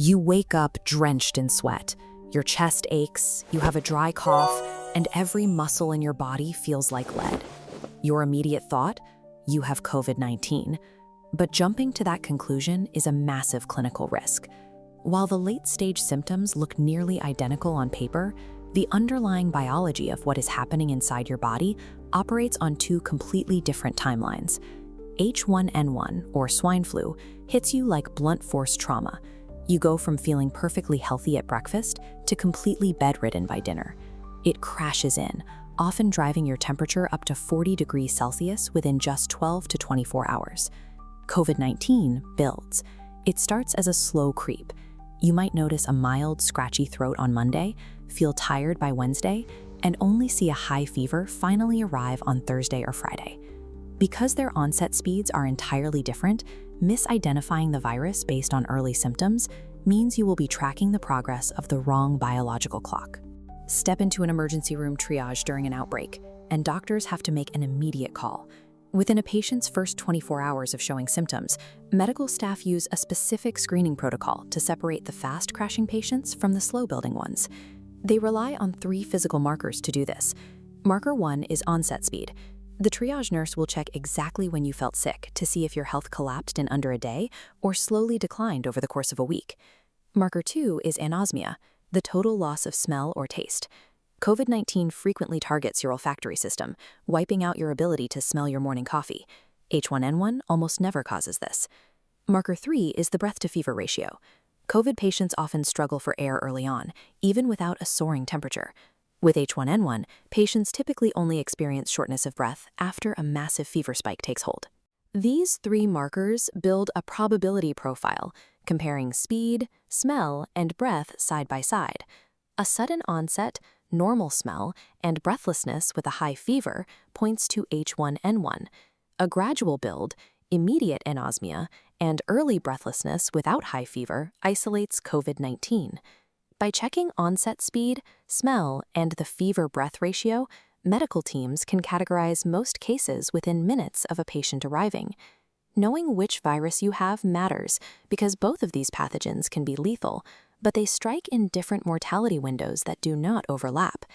You wake up drenched in sweat. Your chest aches, you have a dry cough, and every muscle in your body feels like lead. Your immediate thought? You have COVID-19. But jumping to that conclusion is a massive clinical risk. While the late-stage symptoms look nearly identical on paper, the underlying biology of what is happening inside your body operates on two completely different timelines. H1N1, or swine flu, hits you like blunt force trauma. You go from feeling perfectly healthy at breakfast to completely bedridden by dinner. It crashes in, often driving your temperature up to 40 degrees Celsius within just 12 to 24 hours. COVID-19 builds. It starts as a slow creep. You might notice a mild, scratchy throat on Monday, feel tired by Wednesday, and only see a high fever finally arrive on Thursday or Friday. Because their onset speeds are entirely different, misidentifying the virus based on early symptoms means you will be tracking the progress of the wrong biological clock. Step into an emergency room triage during an outbreak, and doctors have to make an immediate call. Within a patient's first 24 hours of showing symptoms, medical staff use a specific screening protocol to separate the fast-crashing patients from the slow-building ones. They rely on 3 physical markers to do this. Marker 1 is onset speed. The triage nurse will check exactly when you felt sick to see if your health collapsed in under a day or slowly declined over the course of a week. Marker 2 is anosmia, the total loss of smell or taste. COVID-19 frequently targets your olfactory system, wiping out your ability to smell your morning coffee. H1N1 almost never causes this. Marker 3 is the breath-to-fever ratio. COVID patients often struggle for air early on, even without a soaring temperature. With H1N1, patients typically only experience shortness of breath after a massive fever spike takes hold. These 3 markers build a probability profile, comparing speed, smell, and breath side by side. A sudden onset, normal smell, and breathlessness with a high fever points to H1N1. A gradual build, immediate anosmia, and early breathlessness without high fever isolates COVID-19. By checking onset speed, smell, and the fever-breath ratio, medical teams can categorize most cases within minutes of a patient arriving. Knowing which virus you have matters because both of these pathogens can be lethal, but they strike in different mortality windows that do not overlap.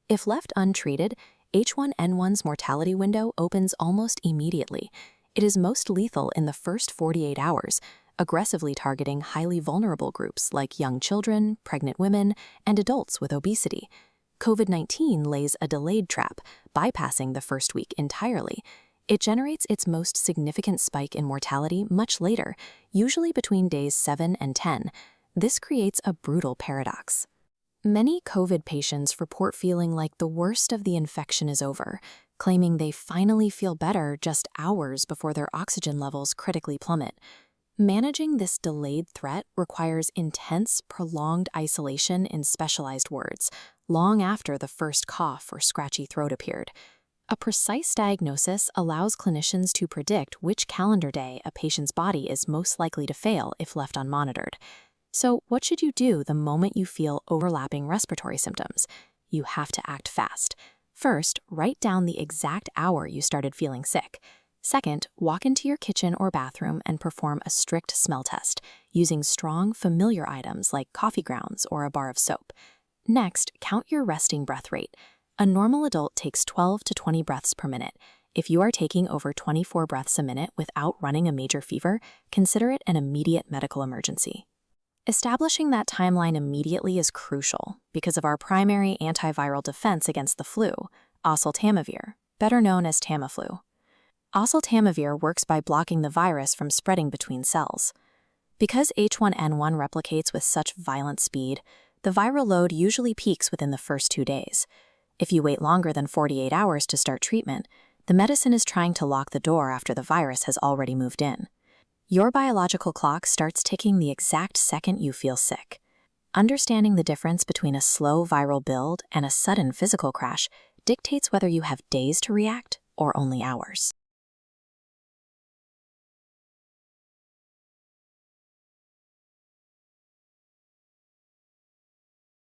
If left untreated, H1N1's mortality window opens almost immediately. It is most lethal in the first 48 hours, aggressively targeting highly vulnerable groups like young children, pregnant women, and adults with obesity. COVID-19 lays a delayed trap, bypassing the first week entirely. It generates its most significant spike in mortality much later, usually between days 7 and 10. This creates a brutal paradox. Many COVID patients report feeling like the worst of the infection is over, claiming they finally feel better just hours before their oxygen levels critically plummet. Managing this delayed threat requires intense, prolonged isolation in specialized wards, long after the first cough or scratchy throat appeared. A precise diagnosis allows clinicians to predict which calendar day a patient's body is most likely to fail if left unmonitored. So, what should you do the moment you feel overlapping respiratory symptoms? You have to act fast. First, write down the exact hour you started feeling sick. Second, walk into your kitchen or bathroom and perform a strict smell test, using strong, familiar items like coffee grounds or a bar of soap. Next, count your resting breath rate. A normal adult takes 12 to 20 breaths per minute. If you are taking over 24 breaths a minute without running a major fever, consider it an immediate medical emergency. Establishing that timeline immediately is crucial because of our primary antiviral defense against the flu, Oseltamivir, better known as Tamiflu. Oseltamivir works by blocking the virus from spreading between cells. Because H1N1 replicates with such violent speed, the viral load usually peaks within the first 2 days. If you wait longer than 48 hours to start treatment, the medicine is trying to lock the door after the virus has already moved in. Your biological clock starts ticking the exact second you feel sick. Understanding the difference between a slow viral build and a sudden physical crash dictates whether you have days to react or only hours.